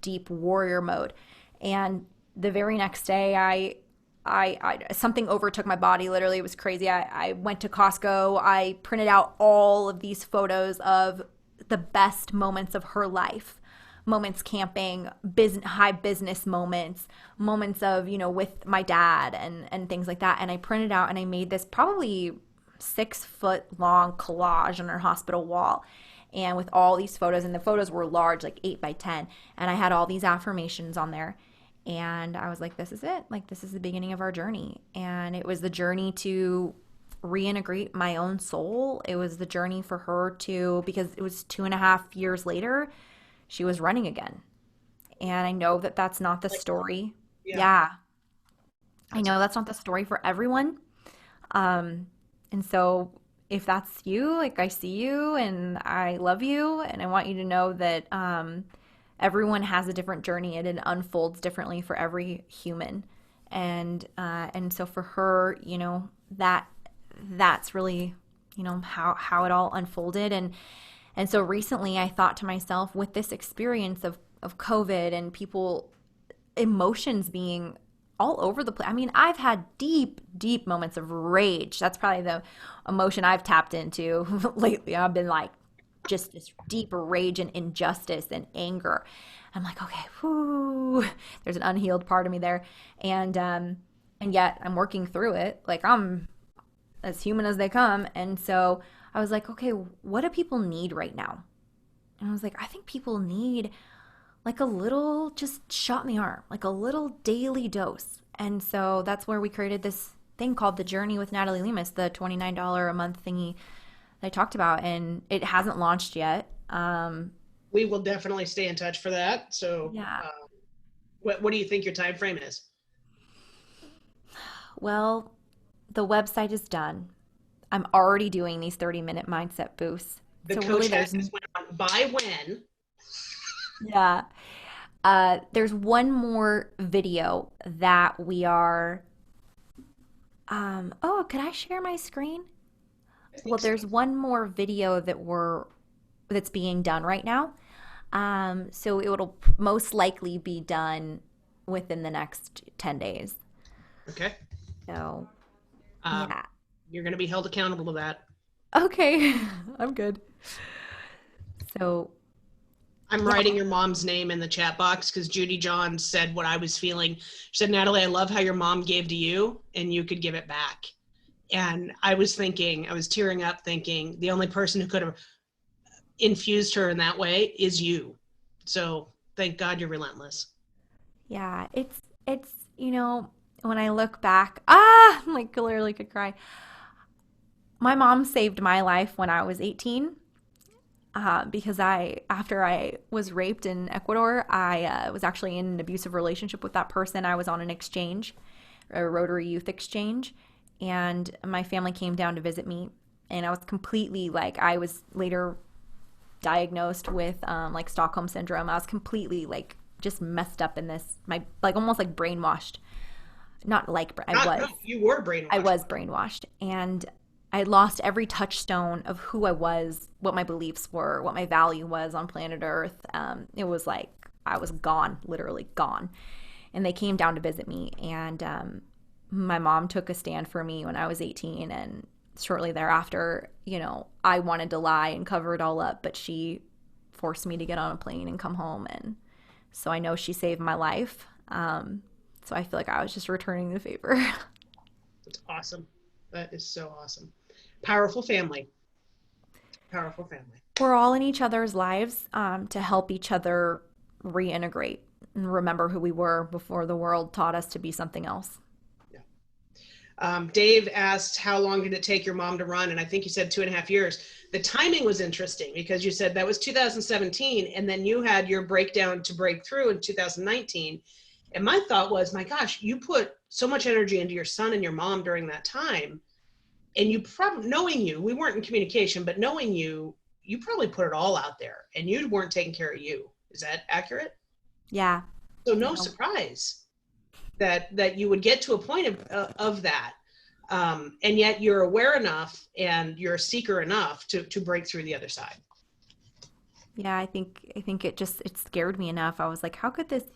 Speaker 3: deep warrior mode. And the very next day, I something overtook my body. Literally, it was crazy. I went to Costco. I printed out all of these photos of the best moments of her life, moments camping, high business moments of, with my dad and things like that. And I printed out, and I made this probably 6-foot long collage on her hospital wall. And with all these photos, and the photos were large, like 8 by 10. And I had all these affirmations on there. And I was like, this is it. Like, this is the beginning of our journey. And it was the journey to reintegrate my own soul. It was the journey for her because it was 2.5 years later, she was running again. And I know that that's not the story. Yeah. I know that's not the story for everyone. And so if that's you, like, I see you and I love you, and I want you to know that, everyone has a different journey, and it unfolds differently for every human. And so for her, that's really, how it all unfolded. And so recently I thought to myself, with this experience of COVID and people emotions being all over the place. I mean, I've had deep, deep moments of rage. That's probably the emotion I've tapped into lately. I've been like, just this deep rage and injustice and anger. I'm like, okay, whoo, there's an unhealed part of me there. And yet I'm working through it. Like, I'm as human as they come. And so I was like, okay, what do people need right now? And I was like, I think people need like a little just shot in the arm, like a little daily dose. And so that's where we created this thing called The Journey with Natalie Lemas, the $29 a month thingy that I talked about. And it hasn't launched yet.
Speaker 2: We will definitely stay in touch for that. So
Speaker 3: Yeah.
Speaker 2: what do you think your time frame is?
Speaker 3: Well, the website is done. I'm already doing these 30-minute mindset boosts.
Speaker 2: The
Speaker 3: So
Speaker 2: coach
Speaker 3: really
Speaker 2: has this went on by when?
Speaker 3: yeah. There's one more video that we are oh, could I share my screen?
Speaker 2: I
Speaker 3: Well,
Speaker 2: think so.
Speaker 3: there's one more video that's being done right now. So it will most likely be done within the next 10 days.
Speaker 2: Okay.
Speaker 3: So,
Speaker 2: Um,
Speaker 3: yeah.
Speaker 2: you're going to be held accountable to that.
Speaker 3: Okay. I'm good. So,
Speaker 2: I'm
Speaker 3: yeah.
Speaker 2: writing your mom's name in the chat box because Judy John said what I was feeling. She said, Natalie, I love how your mom gave to you and you could give it back. And I was tearing up thinking the only person who could have infused her in that way is you. So thank God you're relentless.
Speaker 3: Yeah, it's when I look back, I'm like clearly could cry. My mom saved my life when I was 18, because after I was raped in Ecuador, I was actually in an abusive relationship with that person. I was on an exchange, a Rotary Youth exchange, and my family came down to visit me, and I was completely like, I was later diagnosed with like Stockholm syndrome. I was completely like just messed up in this, my like almost like brainwashed. Not like
Speaker 2: No, you were
Speaker 3: I
Speaker 2: brainwashed.
Speaker 3: was brainwashed, and I lost every touchstone of who I was, what my beliefs were, what my value was on planet Earth. It was like I was gone, literally gone. And they came down to visit me, and my mom took a stand for me when I was 18, and shortly thereafter, I wanted to lie and cover it all up, but she forced me to get on a plane and come home, and so I know she saved my life. So I feel like I was just returning the favor.
Speaker 2: That's awesome. That is so awesome. Powerful family. Powerful family.
Speaker 3: We're all in each other's lives, to help each other reintegrate and remember who we were before the world taught us to be something else.
Speaker 2: Dave asked, how long did it take your mom to run? And I think you said 2.5 years. The timing was interesting because you said that was 2017, and then you had your breakdown to break through in 2019. And my thought was, my gosh, you put so much energy into your son and your mom during that time. And you probably, knowing you, we weren't in communication, but knowing you, you probably put it all out there and you weren't taking care of you. Is that accurate?
Speaker 3: Yeah.
Speaker 2: So no
Speaker 3: No.
Speaker 2: surprise that you would get to a point of that. And yet you're aware enough and you're a seeker enough to break through the other side.
Speaker 3: Yeah, I think it scared me enough. I was like, how could this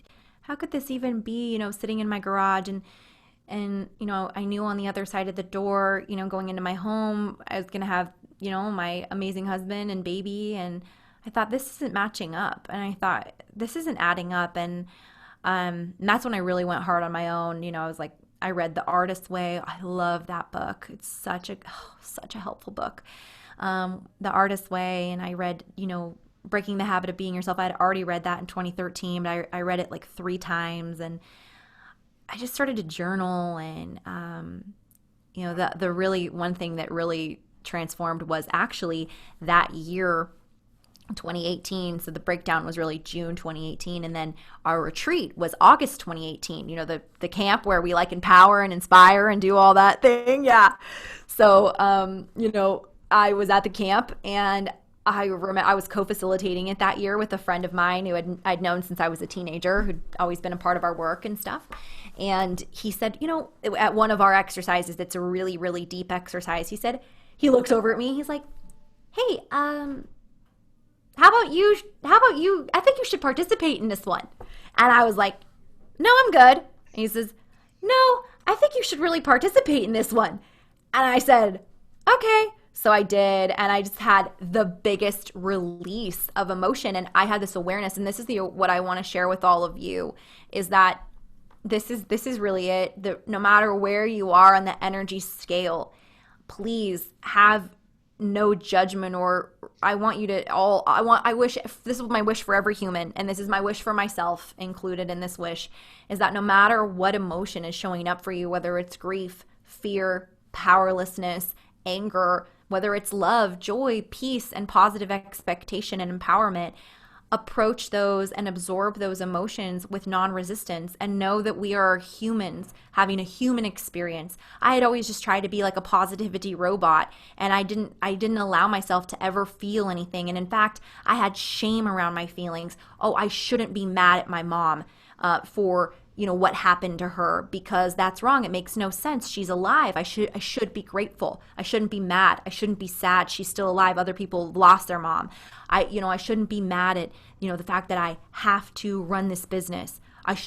Speaker 3: even be, sitting in my garage, and I knew on the other side of the door, going into my home, I was going to have, my amazing husband and baby, and I thought this isn't matching up, and I thought this isn't adding up, and that's when I really went hard on my own. I was like, I read The Artist's Way. I love that book. It's such a helpful book. The Artist's Way, and I read, Breaking the Habit of Being Yourself. I had already read that in 2013, but I read it like 3 times, and I just started to journal, and the really one thing that really transformed was actually that year, 2018. So the breakdown was really June 2018, and then our retreat was August 2018. The camp where we like empower and inspire and do all that thing. Yeah. So I was at the camp, and I remember I was co-facilitating it that year with a friend of mine who I'd known since I was a teenager, who'd always been a part of our work and stuff. And he said, at one of our exercises, that's a really, really deep exercise, he looks over at me, he's like, hey, how about you, I think you should participate in this one. And I was like, no, I'm good. And he says, no, I think you should really participate in this one. And I said, okay. So I did, and I just had the biggest release of emotion, and I had this awareness, and this is what I want to share with all of you, is that this is really it. No matter where you are on the energy scale, please have no judgment, or I wish, this is my wish for every human, and this is my wish for myself included in this wish, is that no matter what emotion is showing up for you, whether it's grief, fear, powerlessness, anger, whether it's love, joy, peace, and positive expectation and empowerment, approach those and absorb those emotions with non-resistance, and know that we are humans having a human experience. I had always just tried to be like a positivity robot, and I didn't allow myself to ever feel anything. And in fact, I had shame around my feelings. Oh, I shouldn't be mad at my mom for what happened to her, because that's wrong. It makes no sense. She's alive. I should be grateful. I shouldn't be mad. I shouldn't be sad. She's still alive. Other people lost their mom. I shouldn't be mad at the fact that I have to run this business.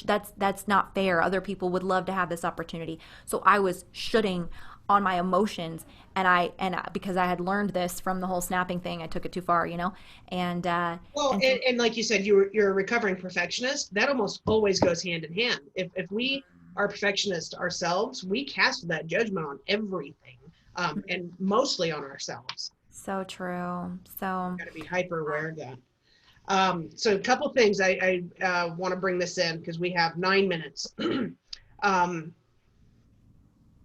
Speaker 3: That's not fair. Other people would love to have this opportunity. So I was shooting on my emotions, and because I had learned this from the whole snapping thing, I took it too far, and
Speaker 2: and like you said, you're a recovering perfectionist. That almost always goes hand in hand. If we are perfectionists ourselves, we cast that judgment on everything, and mostly on ourselves.
Speaker 3: So true. So
Speaker 2: got to be hyper aware of that. So a couple things I want to bring this in, because we have 9 minutes.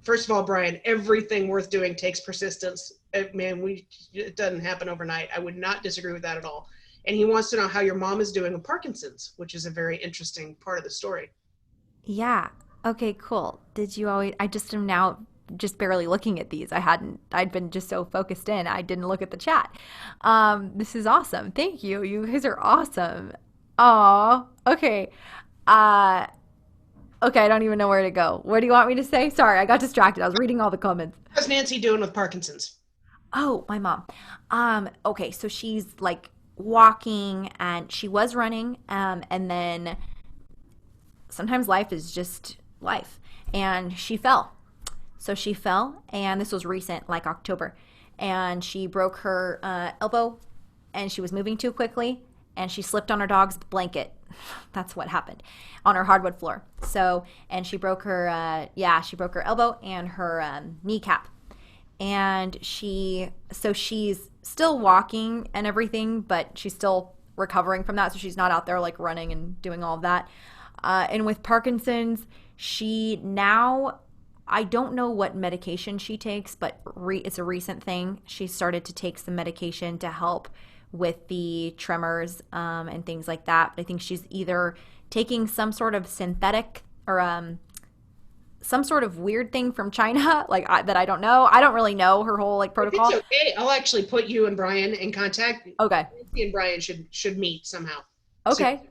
Speaker 2: First of all, Brian, everything worth doing takes persistence. Man, it doesn't happen overnight. I would not disagree with that at all. And he wants to know how your mom is doing with Parkinson's, which is a very interesting part of the story.
Speaker 3: yeah. Okay, cool. Did you always, I just am now just barely looking at these. I'd been just so focused in, I didn't look at the chat. This is awesome. Thank you. You guys are awesome. Oh, okay. Okay, I don't even know where to go. What do you want me to say? Sorry, I got distracted. I was reading all the comments.
Speaker 2: How's Nancy doing with Parkinson's?
Speaker 3: Oh, my mom. Okay, so she's like walking, and she was running, and then sometimes life is just life. And she fell. So she fell, and this was recent, like October. And she broke her elbow, and she was moving too quickly, and she slipped on her dog's blanket. That's what happened on her hardwood floor. So, and she broke her, she broke her elbow and her kneecap. And she's still walking and everything, but she's still recovering from that. So she's not out there like running and doing all of that. And with Parkinson's, I don't know what medication she takes, but it's a recent thing. She started to take some medication to help with the tremors and things like that. But I think she's either taking some sort of synthetic or some sort of weird thing from China, that I don't know. I don't really know her whole protocol.
Speaker 2: It's okay. I'll actually put you and Brian in contact.
Speaker 3: Okay.
Speaker 2: Nancy and Brian should meet somehow.
Speaker 3: Okay.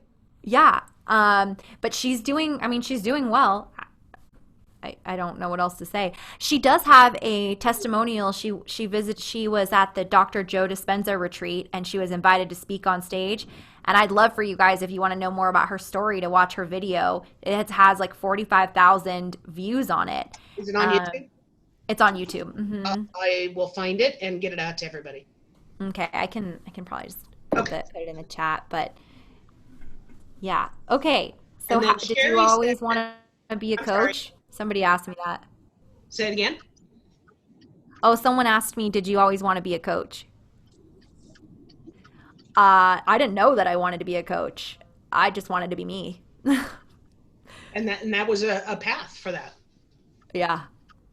Speaker 3: Yeah. But she's doing well. I don't know what else to say. She does have a testimonial. She was at the Dr. Joe Dispenza retreat, and she was invited to speak on stage. And I'd love for you guys, if you want to know more about her story, to watch her video. It has 45,000 views on it.
Speaker 2: Is it on YouTube?
Speaker 3: It's on YouTube. Mm-hmm.
Speaker 2: I will find it and get it out to everybody.
Speaker 3: Okay, I can probably just put it in the chat, but yeah. Okay. So did you always want to be a coach? Sorry. Somebody asked me that.
Speaker 2: Say it again.
Speaker 3: Oh, someone asked me, did you always want to be a coach? I didn't know that I wanted to be a coach. I just wanted to be me.
Speaker 2: and that was a path for that.
Speaker 3: Yeah,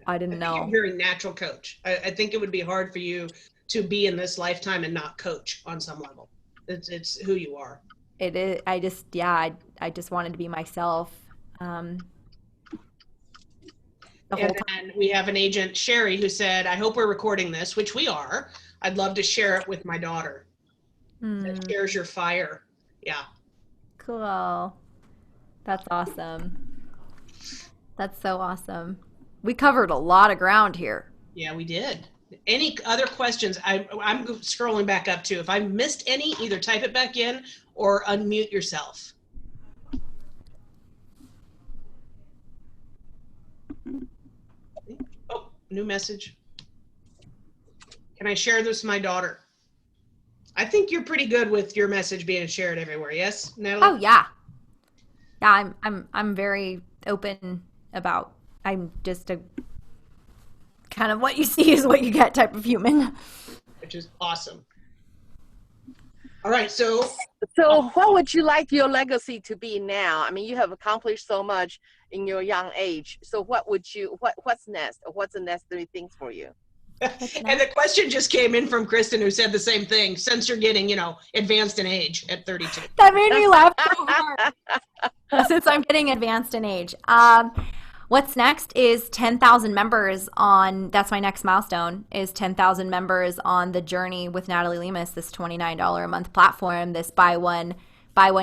Speaker 3: I didn't know.
Speaker 2: You're a very natural coach. I think it would be hard for you to be in this lifetime and not coach on some level. It's who you are.
Speaker 3: It is. I just wanted to be myself.
Speaker 2: And we have an agent, Sherry, who said, I hope we're recording this, which we are. I'd love to share it with my daughter. That shares your fire. Yeah.
Speaker 3: Cool. That's awesome. That's so awesome. We covered a lot of ground here.
Speaker 2: Yeah, we did. Any other questions? I'm scrolling back up too. If I missed any, either type it back in or unmute yourself. Oh, new message. Can I share this with my daughter? I think you're pretty good with your message being shared everywhere. Yes, Natalie?
Speaker 3: Oh yeah. Yeah, I'm very open about, I'm just a kind of what you see is what you get type of human.
Speaker 2: which is awesome. All right, so
Speaker 4: what would you like your legacy to be now? I mean, you have accomplished so much in your young age. So what's next? What's the next 3 things for you?
Speaker 2: And the question just came in from Kristen, who said the same thing. Since you're getting, advanced in age at 32.
Speaker 3: That made me laugh so hard. Since I'm getting advanced in age. What's next is 10,000 members on, that's my next milestone, is 10,000 members on the Journey with Natalie Lemas, this $29 a month platform, this buy one,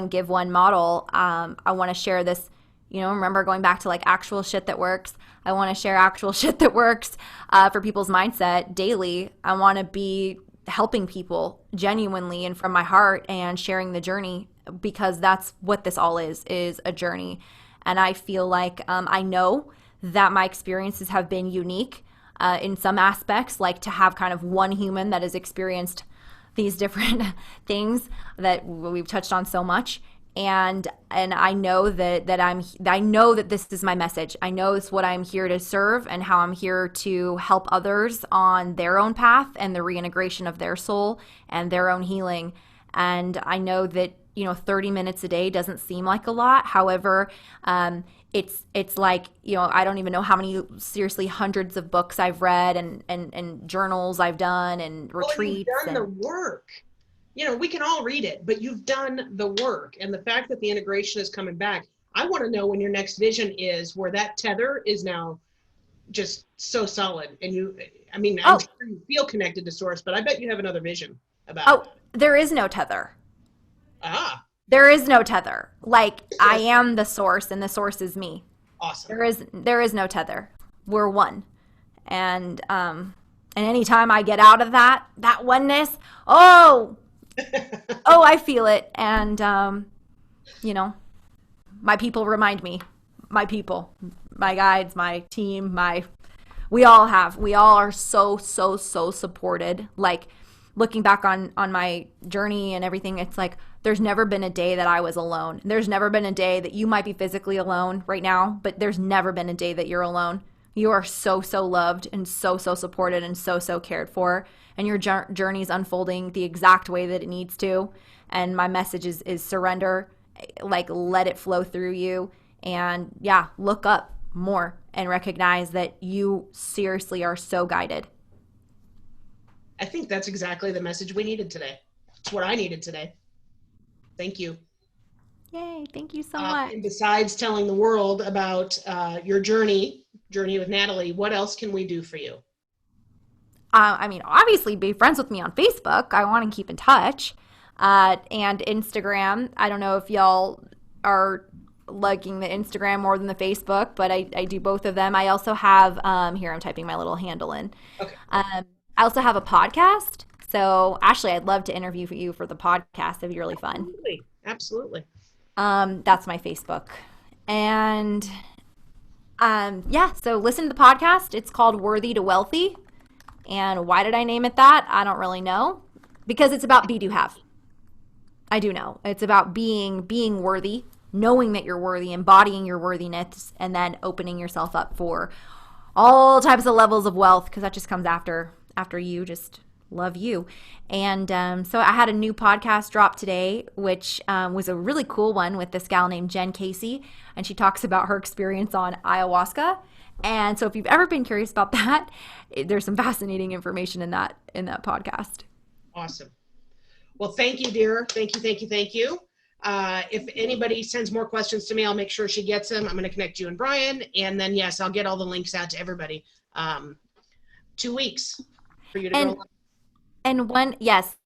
Speaker 3: give one model. I want to share this, remember going back to like actual shit that works. I want to share actual shit that works for people's mindset daily. I want to be helping people genuinely and from my heart and sharing the journey, because that's what this all is a journey. And I feel like I know that my experiences have been unique in some aspects, like to have kind of one human that has experienced these different things that we've touched on so much. And I know I know that this is my message. I know it's what I'm here to serve and how I'm here to help others on their own path and the reintegration of their soul and their own healing. And I know that 30 minutes a day doesn't seem like a lot. However, it's like, I don't even know how many, seriously, hundreds of books I've read and journals I've done and retreats.
Speaker 2: You've done the work. We can all read it, but you've done the work. And the fact that the integration is coming back, I want to know when your next vision is, where that tether is now just so solid. And I'm sure you feel connected to source, but I bet you have another vision about it.
Speaker 3: There is no tether.
Speaker 2: There
Speaker 3: is no tether. Like, I am the source and the source is me.
Speaker 2: Awesome.
Speaker 3: There is no tether. We're one. And anytime I get out of that oneness, I feel it. And my people remind me, my people, my guides, my team, we all are so supported. Like, looking back on my journey and everything, it's like, there's never been a day that I was alone. There's never been a day that you might be physically alone right now, but there's never been a day that you're alone. You are so loved and so supported and so cared for. And your journey's unfolding the exact way that it needs to. And my message is surrender, like, let it flow through you. And yeah, look up more and recognize that you seriously are so guided.
Speaker 2: I think that's exactly the message we needed today. It's what I needed today. Thank you.
Speaker 3: Yay, thank you so much.
Speaker 2: And besides telling the world about your journey with Natalie, what else can we do for you?
Speaker 3: Obviously be friends with me on Facebook. I want to keep in touch. And Instagram. I don't know if y'all are liking the Instagram more than the Facebook, but I do both of them. I also have, here I'm typing my little handle in.
Speaker 2: Okay.
Speaker 3: I also have a podcast. So Ashley, I'd love to interview you for the podcast. It'd be really fun.
Speaker 2: Absolutely.
Speaker 3: That's my Facebook. And so listen to the podcast. It's called Worthy to Wealthy. And why did I name it that? I don't really know. Because it's about be, do, have. I do know. It's about being worthy, knowing that you're worthy, embodying your worthiness, and then opening yourself up for all types of levels of wealth, because that just comes after you just love you. And so I had a new podcast drop today, which was a really cool one with this gal named Jen Casey, and she talks about her experience on ayahuasca. And so if you've ever been curious about that, there's some fascinating information in that podcast.
Speaker 2: Awesome. Well, thank you, dear. Thank you. If anybody sends more questions to me, I'll make sure she gets them. I'm going to connect you and Brian. And then, yes, I'll get all the links out to everybody. 2 weeks for you to go.
Speaker 3: And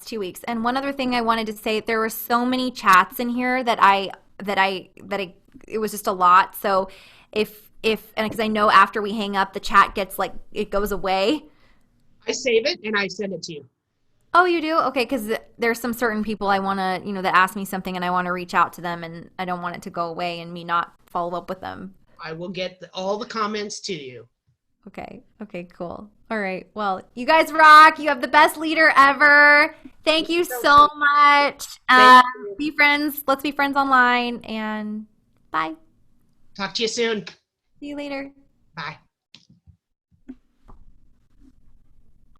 Speaker 3: 2 weeks. And one other thing I wanted to say, there were so many chats in here that it was just a lot. So because I know after we hang up, the chat gets it goes away.
Speaker 2: I save it and I send it to you.
Speaker 3: Oh, you do? Okay, because there's some certain people I want to, that ask me something and I want to reach out to them, and I don't want it to go away and me not follow up with them.
Speaker 2: I will get all the comments to you.
Speaker 3: Okay, cool. All right. Well, you guys rock. You have the best leader ever. Thank you so much. Be friends. Let's be friends online, and bye.
Speaker 2: Talk to you soon.
Speaker 3: See you later.
Speaker 2: Bye.